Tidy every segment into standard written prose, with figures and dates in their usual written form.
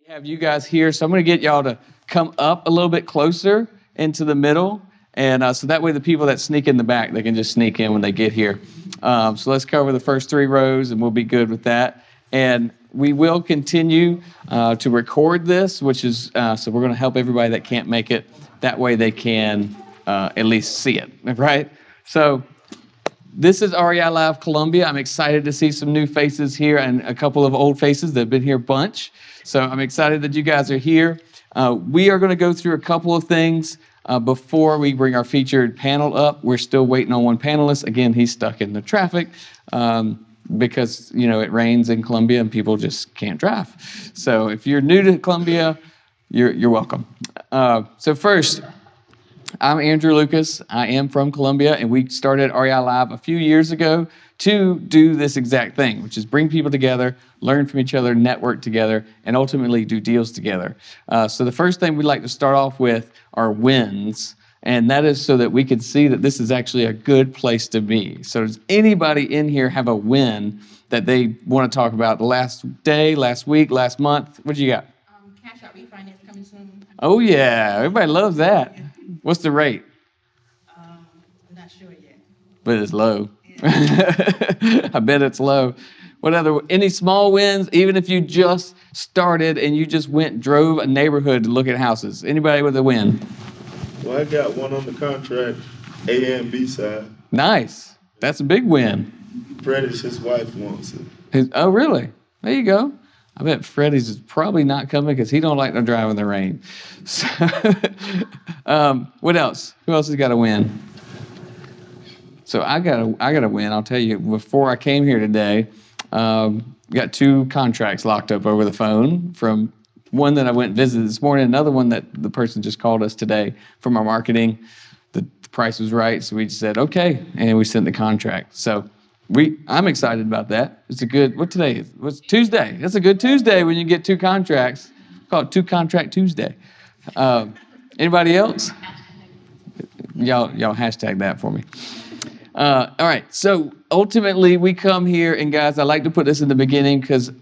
Have you guys here, so I'm going to get y'all to come up a little bit closer into the middle, and so that way the people that sneak in the back, they can just sneak in when they get here. So let's cover the first 3 rows, and we'll be good with that. And we will continue to record this, which is, so we're going to help everybody that can't make it. That way they can at least see it, right? So this is REI Live Columbia. I'm excited to see some new faces here and a couple of old faces that have been here a bunch. So I'm excited that you guys are here. We are going to go through a couple of things before we bring our featured panel up. We're still waiting on one panelist. Again, he's stuck in the traffic because, you know, it rains in Columbia and people just can't drive. So if you're new to Columbia, you're welcome. So first, I'm Andrew Lucas. I am from Columbia, and we started REI Live a few years ago to do this exact thing, which is bring people together, learn from each other, network together, and ultimately do deals together. So the first thing we'd like to start off with are wins, and that is so that we can see that this is actually a good place to be. So does anybody in here have a win that they want to talk about the last day, last week, last month? What you got? Cash out refinance coming soon. Oh, yeah. Everybody loves that. What's the rate? I'm not sure yet. But it's low. I bet it's low. Any small wins, even if you just started and you just drove a neighborhood to look at houses? Anybody with a win? Well, I got one on the contract, A and B side. Nice. That's a big win. Freddie's, his wife wants it. Oh, really? There you go. I bet Freddie's is probably not coming because he don't like to drive in the rain. So, what else? Who else has got a win? So I got a win. I'll tell you. Before I came here today, got 2 contracts locked up over the phone. From one that I went and visited this morning, another one that the person just called us today from our marketing. The price was right, so we just said okay, and we sent the contract. So. I'm excited about that. It's a good, what today is? What's Tuesday? It's a good Tuesday when you get 2 contracts. Call it 2 Contract Tuesday. Anybody else? Y'all hashtag that for me. All right, so ultimately we come here, and guys, I like to put this in the beginning because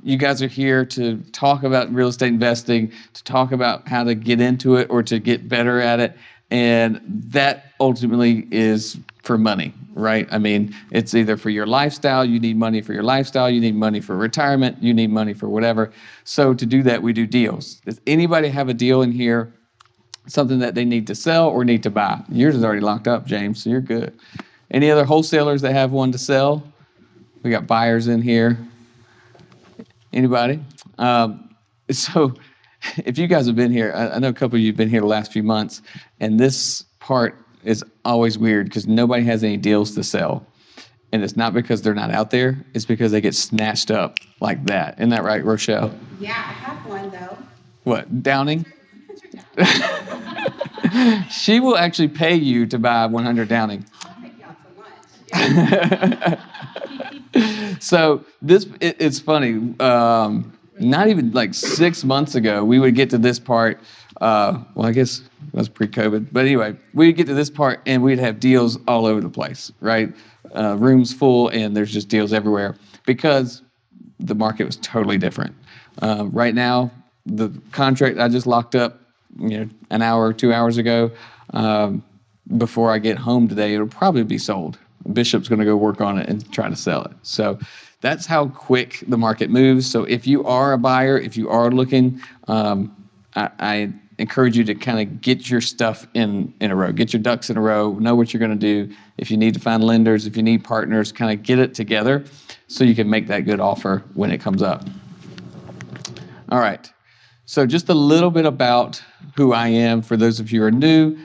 you guys are here to talk about real estate investing, to talk about how to get into it or to get better at it, and that ultimately is for money, right? I mean, it's either for your lifestyle, you need money for your lifestyle, you need money for retirement, you need money for whatever. So to do that, we do deals. Does anybody have a deal in here, something that they need to sell or need to buy? Yours is already locked up, James, so you're good. Any other wholesalers that have one to sell? We got buyers in here. Anybody? So if you guys have been here, I know a couple of you have been here the last few months, and this part is always weird because nobody has any deals to sell. And it's not because they're not out there, it's because they get snatched up like that. Isn't that right, Rochelle? Yeah, I have one though. What, Downing? She will actually pay you to buy 100 Downing. I'll take y'all to lunch. So it's funny. Not even like 6 months ago, we would get to this part. Well, I guess it was pre-COVID. But anyway, we'd get to this part and we'd have deals all over the place, right? Rooms full and there's just deals everywhere because the market was totally different. Right now, the contract I just locked up, an hour or 2 hours ago, before I get home today, it'll probably be sold. Bishop's going to go work on it and try to sell it. So that's how quick the market moves. So if you are a buyer, if you are looking, I encourage you to kind of get your stuff in a row, get your ducks in a row, know what you're going to do. If you need to find lenders, if you need partners, kind of get it together so you can make that good offer when it comes up. All right. So just a little bit about who I am for those of you who are new,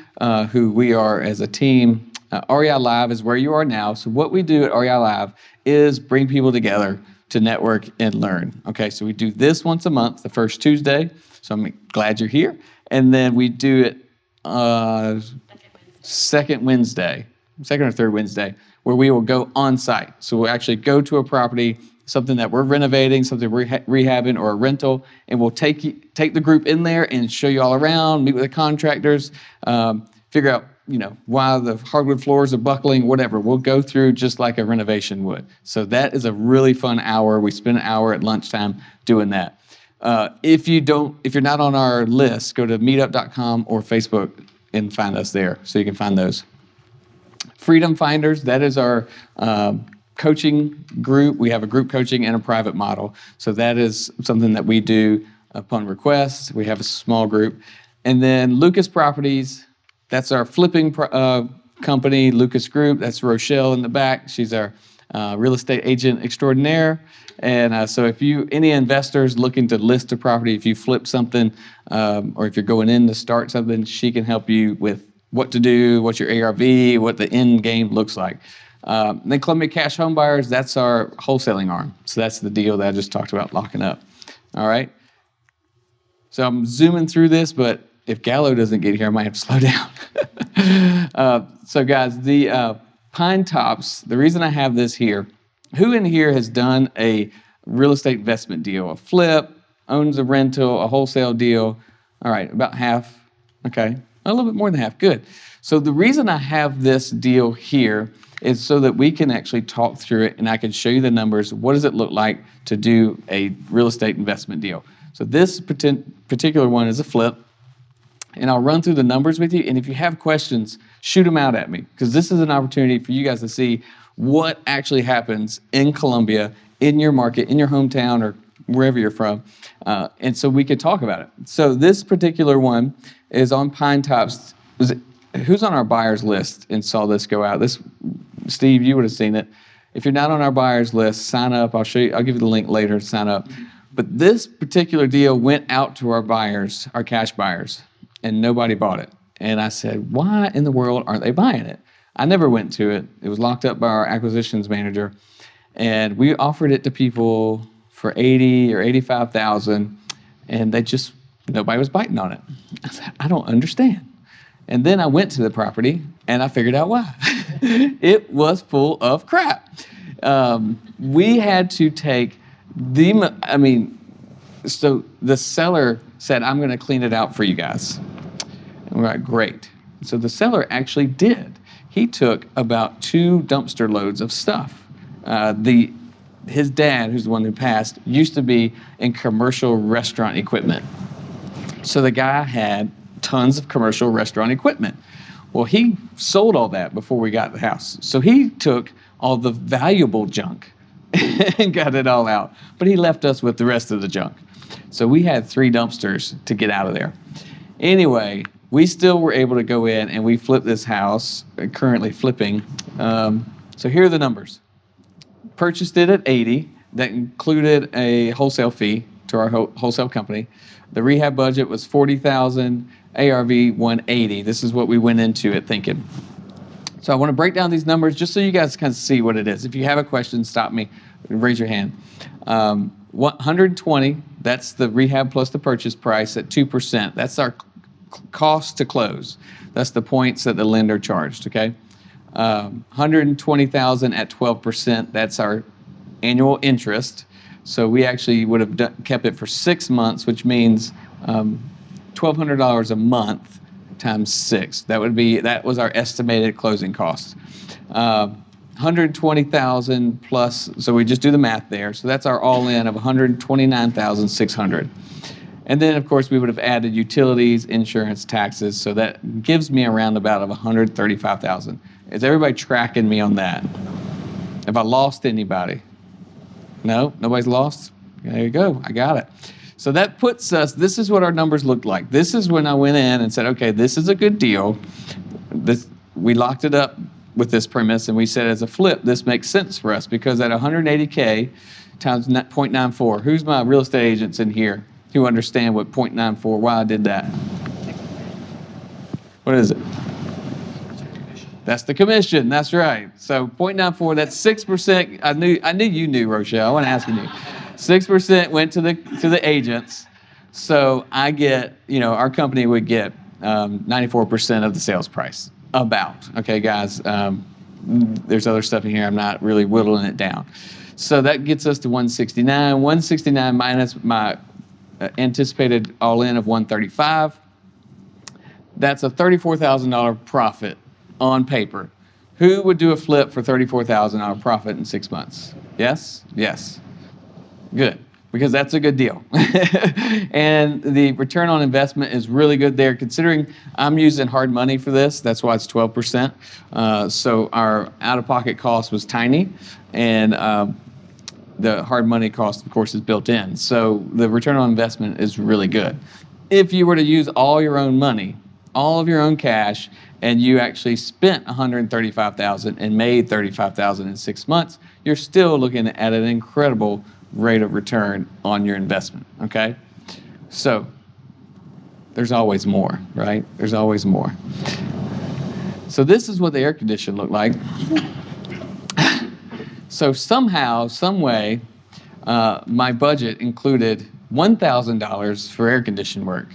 who we are as a team. REI Live is where you are now. So what we do at REI Live is bring people together to network and learn. Okay, so we do this once a month, the first Tuesday. So I'm glad you're here. And then we do it second or third Wednesday, where we will go on site. So we'll actually go to a property, something that we're renovating, something we're rehabbing, or a rental, and we'll take the group in there and show you all around, meet with the contractors, figure out why the hardwood floors are buckling, whatever. We'll go through just like a renovation would. So that is a really fun hour. We spend an hour at lunchtime doing that. If you're not on our list, go to meetup.com or Facebook and find us there, so you can find those. Freedom Finders, that is our coaching group. We have a group coaching and a private model. So that is something that we do upon request. We have a small group. And then Lucas Properties, that's our flipping company, Lucas Group. That's Rochelle in the back. She's our real estate agent extraordinaire. And so if any investors looking to list a property, if you flip something, or if you're going in to start something, she can help you with what to do, what's your ARV, what the end game looks like. Then Columbia Cash Home Buyers, that's our wholesaling arm. So that's the deal that I just talked about locking up. All right. So I'm zooming through this, but if Gallo doesn't get here, I might have to slow down. So guys, the Pine Tops, the reason I have this here, who in here has done a real estate investment deal, a flip, owns a rental, a wholesale deal? All right, about half. Okay, a little bit more than half. Good. So the reason I have this deal here is so that we can actually talk through it and I can show you the numbers. What does it look like to do a real estate investment deal? So this particular one is a flip, and I'll run through the numbers with you. And if you have questions, shoot them out at me, because this is an opportunity for you guys to see what actually happens in Columbia, in your market, in your hometown, or wherever you're from. And so we could talk about it. So this particular one is on Pine Tops. Who's on our buyers list and saw this go out? Steve, you would have seen it. If you're not on our buyers list, sign up. I'll show you. I'll give you the link later to sign up. But this particular deal went out to our buyers, our cash buyers, and nobody bought it. And I said, why in the world aren't they buying it? I never went to it. It was locked up by our acquisitions manager. And we offered it to people for $80,000 or $85,000, and nobody was biting on it. I said, I don't understand. And then I went to the property and I figured out why. It was full of crap. We had to take so the seller said, I'm going to clean it out for you guys. And we're like, great. So the seller actually did. He took about 2 dumpster loads of stuff. His dad, who's the one who passed, used to be in commercial restaurant equipment. So the guy had tons of commercial restaurant equipment. Well, he sold all that before we got the house. So he took all the valuable junk and got it all out. But he left us with the rest of the junk. So we had 3 dumpsters to get out of there. Anyway, we still were able to go in and we flipped this house, currently flipping. So here are the numbers. Purchased it at $80,000. That included a wholesale fee to our wholesale company. The rehab budget was $40,000, ARV $180,000. This is what we went into it thinking. So I want to break down these numbers just so you guys kind of see what it is. If you have a question, stop me, raise your hand. 120, that's the rehab plus the purchase price at 2%. That's our cost to close. That's the points that the lender charged, okay? 120,000 at 12%, that's our annual interest. So we actually would have kept it for 6 months, which means $1,200 a month times 6. That was our estimated closing cost. 120,000 plus, so we just do the math there. So that's our all-in of 129,600. And then, of course, we would have added utilities, insurance, taxes. So that gives me a roundabout of 135,000. Is everybody tracking me on that? Have I lost anybody? No? Nobody's lost? There you go. I got it. So that puts us, this is what our numbers looked like. This is when I went in and said, okay, this is a good deal. We locked it up with this premise, and we said as a flip, this makes sense for us because at 180K times 0.94, who's my real estate agents in here who understand what 0.94, why I did that? What is it? That's the commission. That's right. So 0.94, that's 6%. I knew you knew, Rochelle. I wasn't asking you. 6% went to the agents. So I get, our company would get 94% of the sales price. Okay, guys. There's other stuff in here. I'm not really whittling it down. So that gets us to 169. 169 minus my anticipated all-in of 135. That's a $34,000 profit on paper. Who would do a flip for $34,000 profit in 6 months? Yes? Yes. Good. because that's a good deal. And the return on investment is really good there, considering I'm using hard money for this. That's why it's 12%. So our out-of-pocket cost was tiny, and the hard money cost, of course, is built in. So the return on investment is really good. If you were to use all your own money, all of your own cash, and you actually spent $135,000 and made $35,000 in 6 months, you're still looking at an incredible rate of return on your investment, okay? So there's always more, right? There's always more. So this is what the air conditioner looked like. So somehow, some way, my budget included $1,000 for air conditioning work.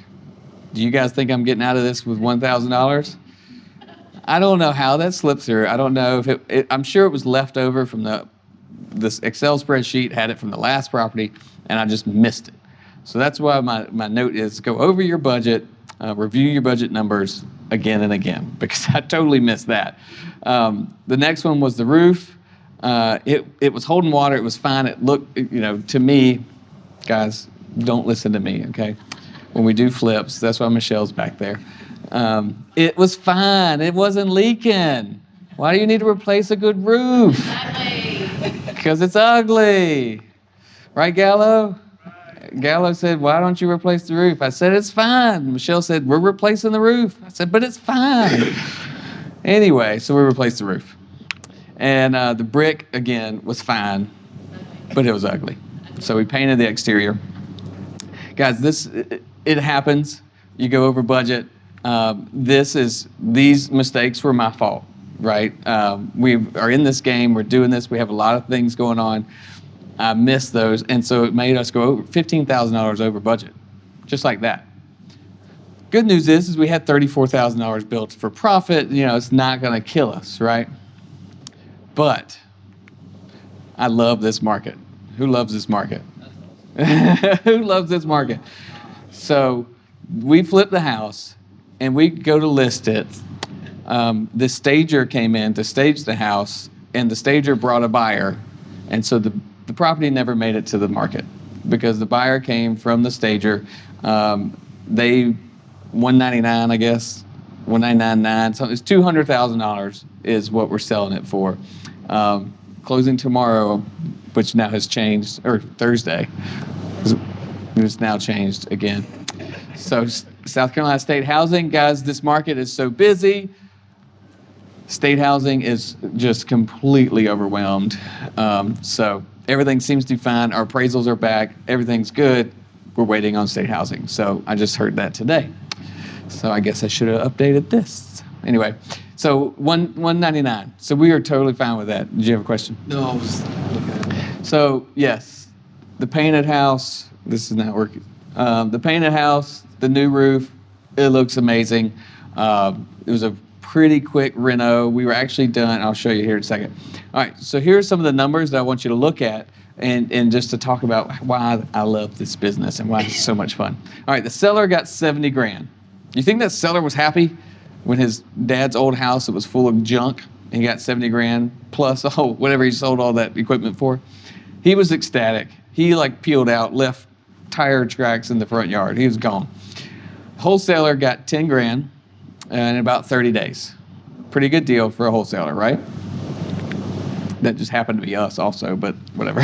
Do you guys think I'm getting out of this with $1,000? I don't know how that slipped through. I don't know if I'm sure it was left over from this Excel spreadsheet, had it from the last property, and I just missed it. So that's why my note is go over your budget, review your budget numbers again and again, because I totally missed that. The next one was the roof. It was holding water. It was fine. It looked, to me, guys, don't listen to me, okay? When we do flips, that's why Michelle's back there. It was fine. It wasn't leaking. Why do you need to replace a good roof? Because it's ugly. Right, Gallo? Gallo said, why don't you replace the roof? I said, it's fine. Michelle said, we're replacing the roof. I said, but it's fine. Anyway, so we replaced the roof. And the brick, again, was fine, but it was ugly. So we painted the exterior. Guys, it happens. You go over budget. These mistakes were my fault, right? We are in this game. We're doing this. We have a lot of things going on. I missed those, and so it made us go over $15,000 over budget, just like that. Good news is we had $34,000 built for profit. It's not going to kill us, right? But I love this market. Who loves this market? Who loves this market? So we flipped the house, and we go to list it. The stager came in to stage the house, and the stager brought a buyer, and so the property never made it to the market because the buyer came from the stager. They $199, I guess, $199.9. So it's $200,000 is what we're selling it for. Closing tomorrow, which now has changed, or Thursday. It's now changed again. So South Carolina State Housing, guys, this market is so busy. State housing is just completely overwhelmed. So everything seems to be fine. Our appraisals are back. Everything's good. We're waiting on state housing. So I just heard that today. So I guess I should have updated this. Anyway, so $199. So we are totally fine with that. Did you have a question? No, I was looking at it. So yes, the painted house. This is not working. The painted house, the new roof, it looks amazing. It was a pretty quick reno. We were actually done. I'll show you here in a second. All right, so here are some of the numbers that I want you to look at and just to talk about why I love this business and why it's so much fun. All right, the seller got $70,000. You think that seller was happy when his dad's old house that was full of junk and he got $70,000 plus whatever he sold all that equipment for? He was ecstatic. He peeled out, left tire tracks in the front yard. He was gone. Wholesaler got $10,000 in about 30 days. Pretty good deal for a wholesaler, right? That just happened to be us also, but whatever.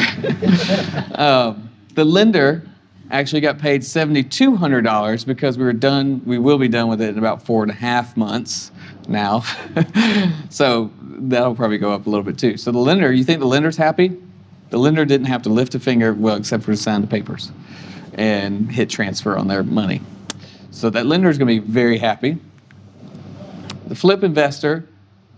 The lender actually got paid $7,200 because we will be done with it in about 4.5 months now. So that'll probably go up a little bit too. So the lender, you think the lender's happy? The lender didn't have to lift a finger, well, except for to sign the papers and hit transfer on their money. So that lender is going to be very happy. The flip investor,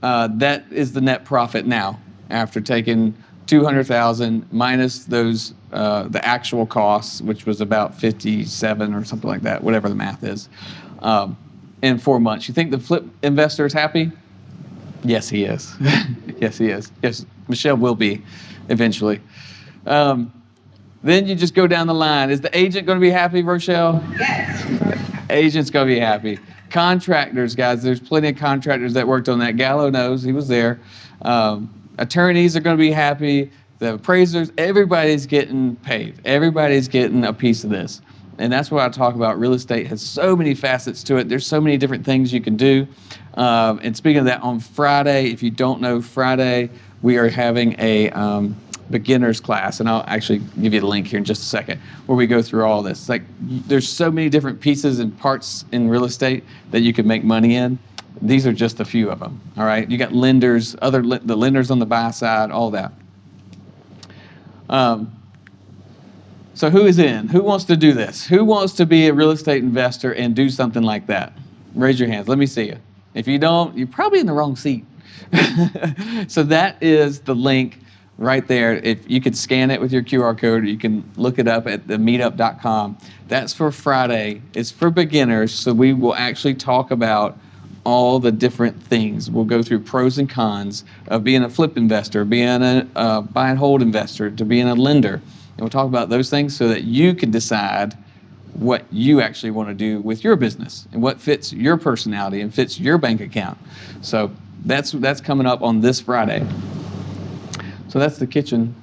that is the net profit now after taking $200,000 minus those the actual costs, which was about 57 or something like that, whatever the math is, in 4 months. You think the flip investor is happy? Yes, he is. Yes, he is. Yes, Michelle will be eventually. Then you just go down the line. Is the agent going to be happy, Rochelle? Yes. Agent's going to be happy. Contractors, guys, there's plenty of contractors that worked on that. Gallo knows, he was there. Attorneys are going to be happy. the appraisers, everybody's getting paid. Everybody's getting a piece of this. And that's what I talk about. Real estate has so many facets to it. There's so many different things you can do. And speaking of that, on Friday, if you don't know, Friday, we are having a beginner's class. And I'll actually give you the link here in just a second, where we go through all this. Like, there's so many different pieces and parts in real estate that you can make money in. These are just a few of them, all right? You got lenders, the lenders on the buy side, all that. So who is in? Who wants to do this? Who wants to be a real estate investor and do something like that? Raise your hands. Let me see you. If you don't, you're probably in the wrong seat. So that is the link right there. If you could scan it with your QR code, or you can look it up at the meetup.com. That's for Friday. It's for beginners, so we will actually talk about all the different things. We'll go through pros and cons of being a flip investor, being a buy and hold investor, to being a lender. And we'll talk about those things so that you can decide what you actually want to do with your business and what fits your personality and fits your bank account. So that's coming up on this Friday. So that's the kitchen.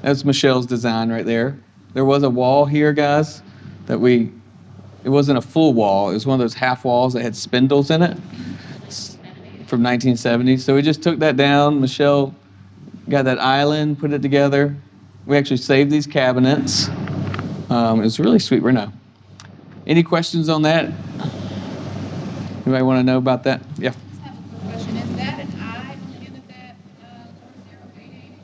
That's Michelle's design right there. There was a wall here, guys, it wasn't a full wall. It was one of those half walls that had spindles in it from 1970. So we just took that down. Michelle got that island, put it together. We actually saved these cabinets. It was really sweet, Renault. Any questions on that? Anybody want to know about that? Yeah. I just have a quick question. Is that an I on the end of that 4088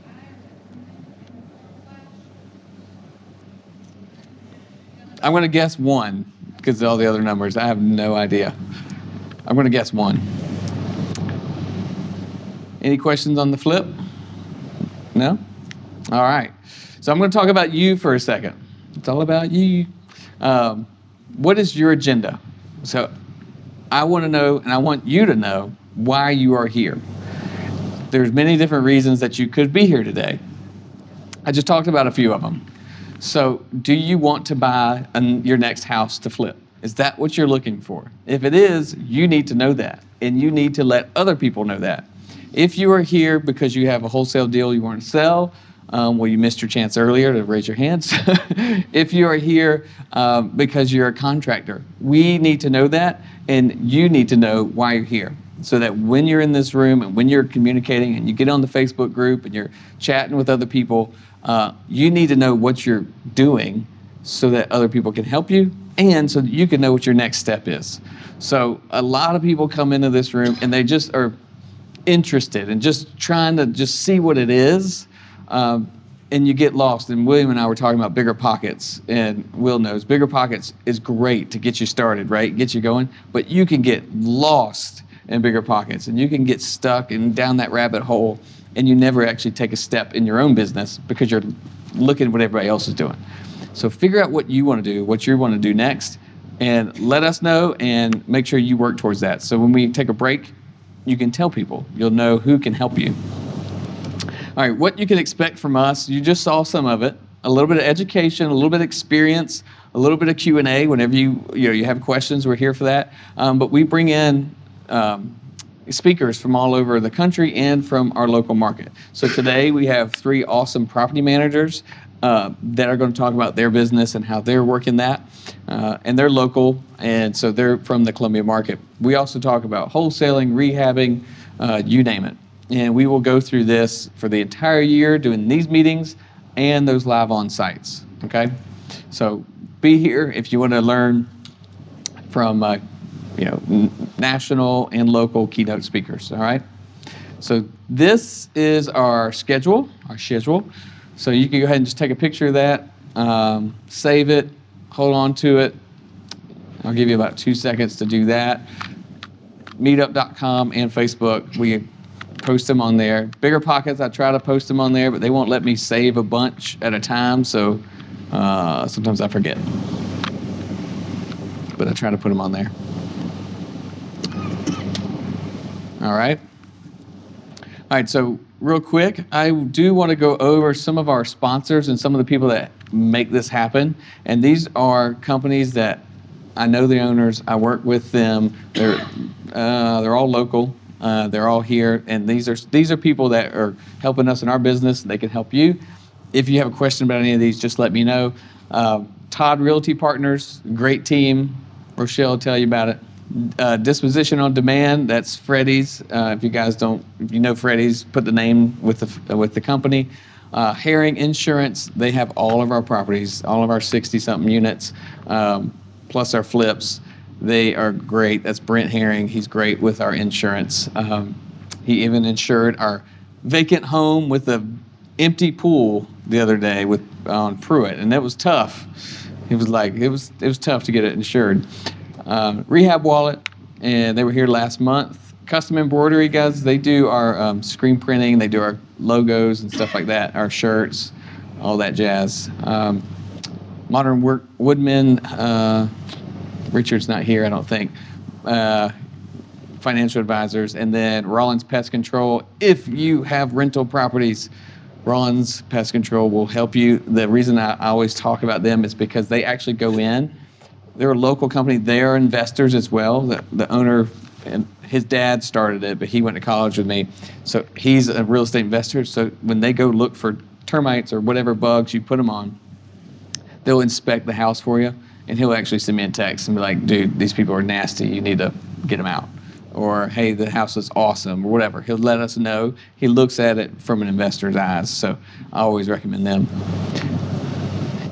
I? I'm going to guess 1 because of all the other numbers. I have no idea. I'm going to guess 1. Any questions on the flip? No? All right. So I'm going to talk about you for a second. It's all about you. What is your agenda? So I want to know, and I want you to know, why you are here. There's many different reasons that you could be here today. I just talked about a few of them. So do you want to buy your next house to flip? Is that what you're looking for? If it is, you need to know that, and you need to let other people know that. If you are here because you have a wholesale deal you want to sell, well, you missed your chance earlier to raise your hands. If you are here because you're a contractor, we need to know that, and you need to know why you're here. So that when you're in this room and when you're communicating and you get on the Facebook group and you're chatting with other people, you need to know what you're doing so that other people can help you and so that you can know what your next step is. So a lot of people come into this room and they just are interested and just trying to just see what it is. And you get lost. And William and I were talking about bigger pockets, and Will knows bigger pockets is great to get you started, right? Get you going. But you can get lost in bigger pockets, and you can get stuck and down that rabbit hole, and you never actually take a step in your own business because you're looking at what everybody else is doing. So figure out what you want to do, what you want to do next, and let us know and make sure you work towards that. So when we take a break, you can tell people. You'll know who can help you. All right, what you can expect from us, you just saw some of it. A little bit of education, a little bit of experience, a little bit of Q&A. Whenever you have questions, we're here for that. But we bring in speakers from all over the country and from our local market. So today we have 3 awesome property managers that are going to talk about their business and how they're working that. And they're local, and so they're from the Columbia market. We also talk about wholesaling, rehabbing, you name it. And we will go through this for the entire year, doing these meetings and those live on sites, okay? So be here if you want to learn from national and local keynote speakers, all right? So this is our schedule. So you can go ahead and just take a picture of that, save it, hold on to it. I'll give you about 2 seconds to do that. Meetup.com and Facebook, we post them on there. Bigger Pockets, I try to post them on there, but they won't let me save a bunch at a time, so sometimes I forget. But I try to put them on there. All right, so real quick, I do want to go over some of our sponsors and some of the people that make this happen. And these are companies that I know the owners, I work with them. They're all local. They're all here, and these are people that are helping us in our business. They can help you. If you have a question about any of these, just let me know. Todd Realty Partners, great team. Rochelle will tell you about it. Disposition on Demand, that's Freddie's. If you know Freddie's, put the name with the company. Herring Insurance, they have all of our properties, all of our 60-something units, plus our flips. They are great. That's Brent Herring. He's great with our insurance. He even insured our vacant home with an empty pool the other day on Pruitt, and that was tough. It was tough to get it insured. Rehab Wallet, and they were here last month. Custom Embroidery guys, they do our screen printing, they do our logos and stuff like that, our shirts, all that jazz. Modern Woodmen, Richard's not here, I don't think. Financial advisors, and then Rollins Pest Control. If you have rental properties, Rollins Pest Control will help you. The reason I always talk about them is because they actually go in. They're a local company. They are investors as well. The owner, and his dad started it, but he went to college with me. So he's a real estate investor. So when they go look for termites or whatever bugs you put them on, they'll inspect the house for you. And he'll actually send me a text and be like, dude, these people are nasty. You need to get them out. Or, hey, the house is awesome, or whatever. He'll let us know. He looks at it from an investor's eyes. So I always recommend them.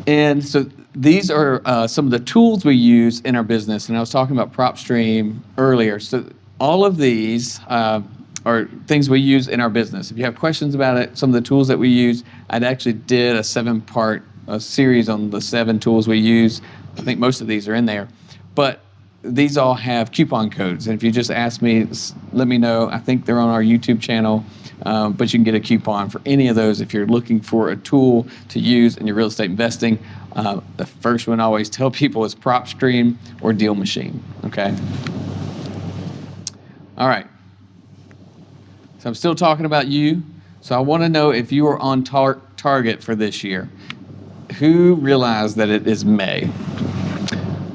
And so these are some of the tools we use in our business. And I was talking about PropStream earlier. So all of these are things we use in our business. If you have questions about it, some of the tools that we use, I actually did a 7-part series on the 7 tools we use. I think most of these are in there. But these all have coupon codes. And if you just ask me, let me know. I think they're on our YouTube channel. But you can get a coupon for any of those if you're looking for a tool to use in your real estate investing. The first one I always tell people is PropStream or Deal Machine. Okay? All right. So I'm still talking about you. So I want to know if you are on target for this year. Who realized that it is May?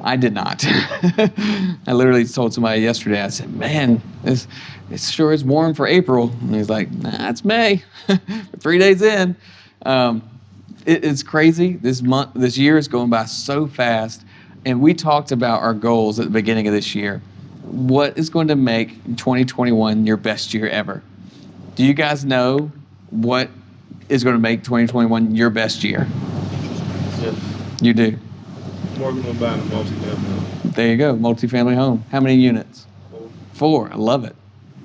I did not. I literally told somebody yesterday, I said, man, it sure is warm for April. And he's like, nah, it's May. We're 3 days in. It's crazy. This year is going by so fast. And we talked about our goals at the beginning of this year. What is going to make 2021 your best year ever? Do you guys know what is going to make 2021 your best year? Yes. You do. I'm working on buying a multi-family home. There you go, multifamily home. How many units? 4. I love it.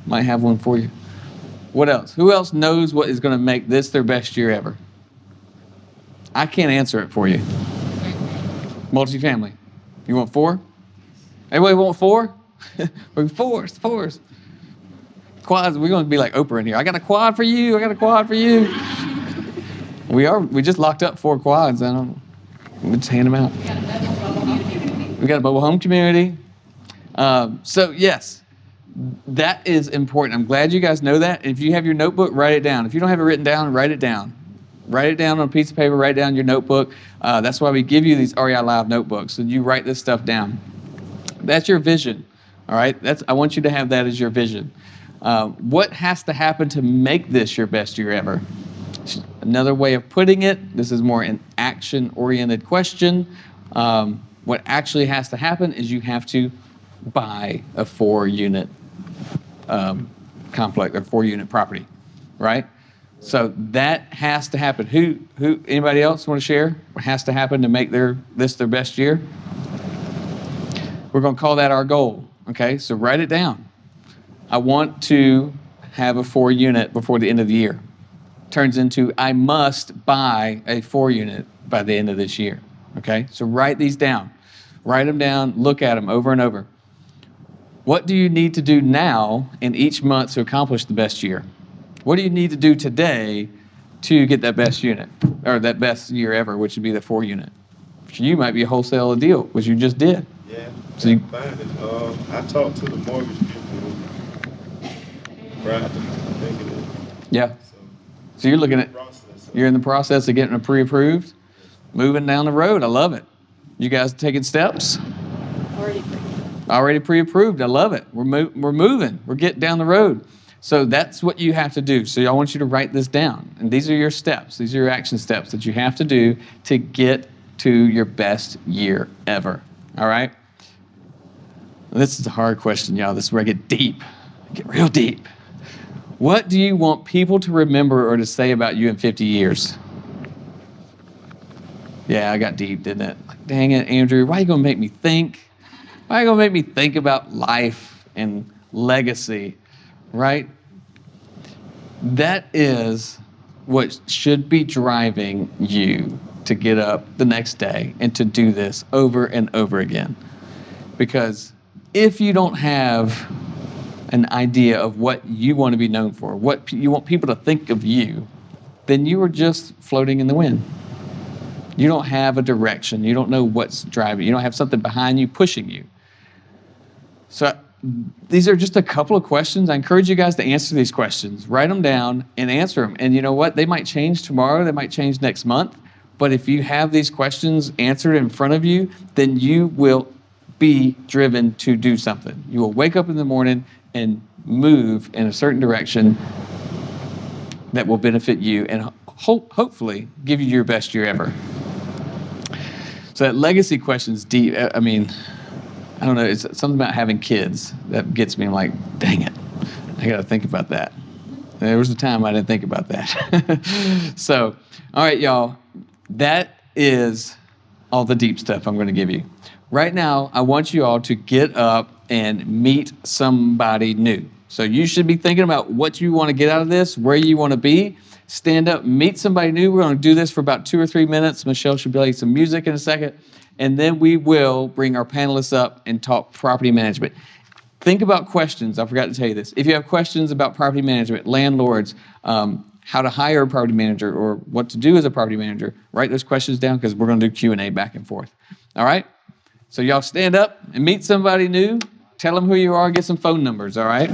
Might have one for you. What else? Who else knows what is going to make this their best year ever? I can't answer it for you. Multifamily. You want 4? Everybody want 4? We're 4s. Quads. We're going to be like Oprah in here. I got a quad for you. I got a quad for you. We just locked up 4 quads. We'll just hand them out. We got a mobile home community. So yes, that is important. I'm glad you guys know that. If you have your notebook, write it down. If you don't have it written down, write it down. Write it down on a piece of paper, write it down in your notebook. That's why we give you these REI Live notebooks. So you write this stuff down. That's your vision. All right? I want you to have that as your vision. What has to happen to make this your best year ever? Another way of putting it, this is more an action-oriented question. What actually has to happen is you have to buy a 4-unit complex or 4-unit property, right? So that has to happen. Anybody else want to share what has to happen to make this their best year? We're going to call that our goal, okay? So write it down. I want to have a 4-unit before the end of the year. Turns into I must buy a 4-unit by the end of this year, okay? So write these down. Write them down, look at them over and over. What do you need to do now in each month to accomplish the best year? What do you need to do today to get that best unit, or that best year ever, which would be the 4-unit? For you, might be a wholesale deal, which you just did. Yeah, So you find it. I talked to the mortgage people Friday, I think it is. Yeah. So you're looking at, you're in the process of getting a pre-approved, moving down the road. I love it. You guys taking steps? Already pre-approved. I love it. We're moving. We're getting down the road. So that's what you have to do. So I want you to write this down. And these are your steps. These are your action steps that you have to do to get to your best year ever. All right? This is a hard question, y'all. This is where I get deep. I get real deep. What do you want people to remember or to say about you in 50 years? Yeah, I got deep, didn't it? Like, dang it, Andrew, why are you going to make me think? Why are you going to make me think about life and legacy, right? That is what should be driving you to get up the next day and to do this over and over again. Because if you don't have an idea of what you want to be known for, what you want people to think of you, then you are just floating in the wind. You don't have a direction. You don't know what's driving you. You don't have something behind you pushing you. So these are just a couple of questions. I encourage you guys to answer these questions. Write them down and answer them. And you know what? They might change tomorrow. They might change next month. But if you have these questions answered in front of you, then you will be driven to do something. You will wake up in the morning and move in a certain direction that will benefit you and hopefully give you your best year ever. So that legacy question's deep. I mean, I don't know, it's something about having kids that gets me. I'm like, dang it, I got to think about that. There was a time I didn't think about that. So, all right, y'all, that is all the deep stuff I'm going to give you. Right now, I want you all to get up and meet somebody new. So you should be thinking about what you want to get out of this, where you want to be. Stand up, meet somebody new. We're going to do this for about 2 or 3 minutes. Michelle should play some music in a second. And then we will bring our panelists up and talk property management. Think about questions. I forgot to tell you this. If you have questions about property management, landlords, how to hire a property manager, or what to do as a property manager, write those questions down because we're going to do Q&A back and forth. All right? So y'all stand up and meet somebody new. Tell them who you are. Get some phone numbers, all right?